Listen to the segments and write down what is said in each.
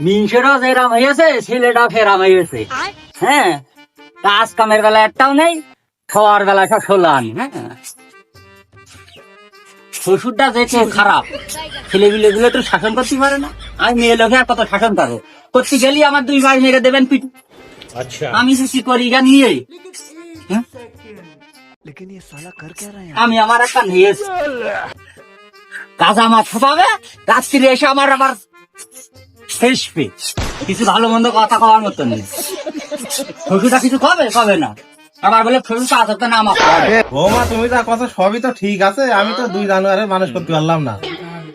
মিনসেটাও যেরাম হয়েছে ছেলেটাও ফেরাম হয়েছে। হ্যাঁ, কাজ কামের বেলা একটাও নেই, খাওয়ার বেলা সব সোলান। হ্যাঁ, শ্বশুরটা যে কেউ খারাপ, ছেলেগুলো গুলো তো শাসন করতে পারে না। আমি মেয়ে লোকে আর কত শাসন করবো, করতে গেলি আমার 2 ভাই মেরে দেবেন পিঠ। अच्छा আমি কি করি গা নিয়ে, হ্যাঁ? আমি আমার একটা নিয়েছি, কাজা মাছ পাবে, রাত্রি এসে আমার আবার ফেসবে। কিছু ভালো মন্দ কথা কওয়ার মতো নেই। শ্বশুরটা কিছু কবে না, আবার বলে শ্বশুর কাজ হতে না আমার করে। বৌমা তুমি যা কথা সবই তো ঠিক আছে, আমি তো 2 জানুয়ারি মানুষ করতে পারলাম না।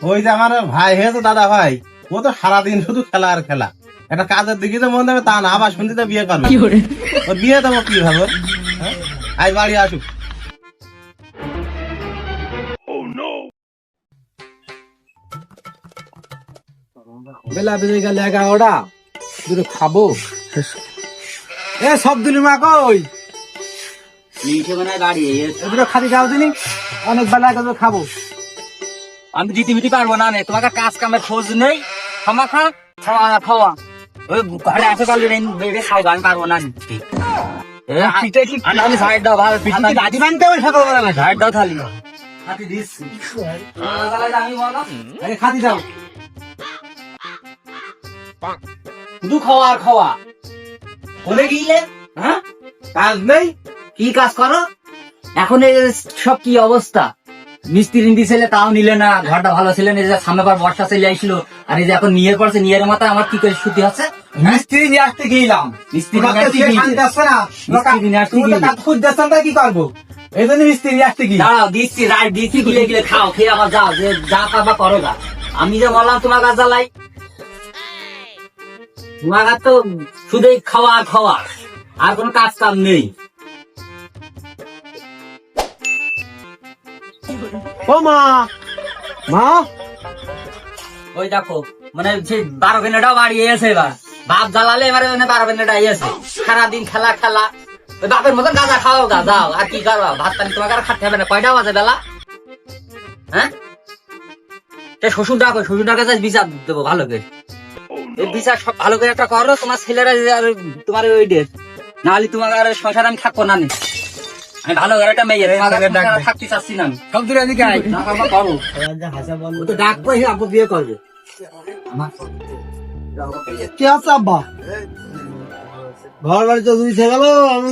ওই যে আমার ভাই হয়েছে দাদা ভাই, ও তো সারাদিন শুধু খেলা আর খেলা। একটা কাজের দিকে তো মন দেবে তা না, আবার শুনতে তো বিয়ে করবে। ওর বিয়ে দেবো কি ভাবো? হ্যাঁ? আজ বাড়ি আসুক। বেলা বেজে গেল 11টা, দুটো খাবো। এ সব দিলি মা কই? নিচে মনে হয় গাড়ি এসে। দুটো খাতি খাও দিনি, অনেক বেলা দুটো খাবো। আমি দিতে মিটি পারবো না, তোমাকে কাজ কামের খোঁজ নেই। খাওয়া খাওয়া ওই ঘরে আসে পারলে বেড়ে খাওয়া, আমি পারবো না নিতে। আমি সাইড দাও, ভালো গাড়ি বানতে হবে সকালবেলা না? সাইড দাও খালি। খাতি দিচ্ছি। আমি বলো আগে খাতি দাও। শুধু খাওয়া আর খাওয়া। বলে গিয়ে হ্যাঁ, কাজ নেই। কি কাজ করো এখন? এই সব কি অবস্থা? মিস্ত্রি দিয়েছিলে তাও নিলে না, ঘরটা ভালো ছিল না, এই যে সামনে বার বর্ষা চলে আইছিল, আর এই যে এখন নিয়ে পড়ছে, নিয়ের মাথায় আমার কি করে ছুটি হচ্ছে? মিস্ত্রি নিয়ে আসতে গেলাম, মিস্ত্রি তোমাকে নিয়ে আসতে সে গিয়েছে। শান্তি আসছে না। মিস্ত্রি নিয়ে আসতে তুমি তো গিয়েছে। কাজ খুঁজতেছেন, তাই কি করবো? এই জন্য মিস্ত্রি নিয়ে আসতে গিয়ে দাঁড়াও, দিচ্ছি রাইট দিচ্ছি, গিলে গিলে খাও, খেয়ে আবার যাও, যে যা পারবা করো গা। আমি যে বললাম তোমার কাজ জ্বালাই, তোমার কাজ তো শুধু এই খাওয়া আর খাওয়া, আর কোনো কাজ কাম নেই। ও মা, মা ওই দেখো, মানে সেই 12 ঘন্টাটাও বাড়িয়ে এসে, এবার বাপ জ্বালালে এবারে 12 ঘন্টাটা এসে সারাদিন খেলা খেলা। ওই বাপের মতন গাঁজা খাও গা, যাও আর কি করবা, ভাত পানি তোমাকে আর খাতে হবে না। কয়টা বাজে বেলা? হ্যাঁ, শ্বশুর ডাকো, শ্বশুর কাছে বিচার দেবো ভালো করে। এই বিচার সব ভালো করে একটা করো, তোমার ছেলেরা যে আর তোমার ওই ডেট, নাহলে তোমার আর সংসার আমি থাকবো না। আমি ভালো করে একটা মেয়ে, থাকতে চাচ্ছি না আমি। সব দূরে এদিকে আয়। না করবা করো, ও তো ডাকবো, আপু বিয়ে করবে। কি আছে আব্বা? ঘর বাড়ি তো দুই গেল, আমি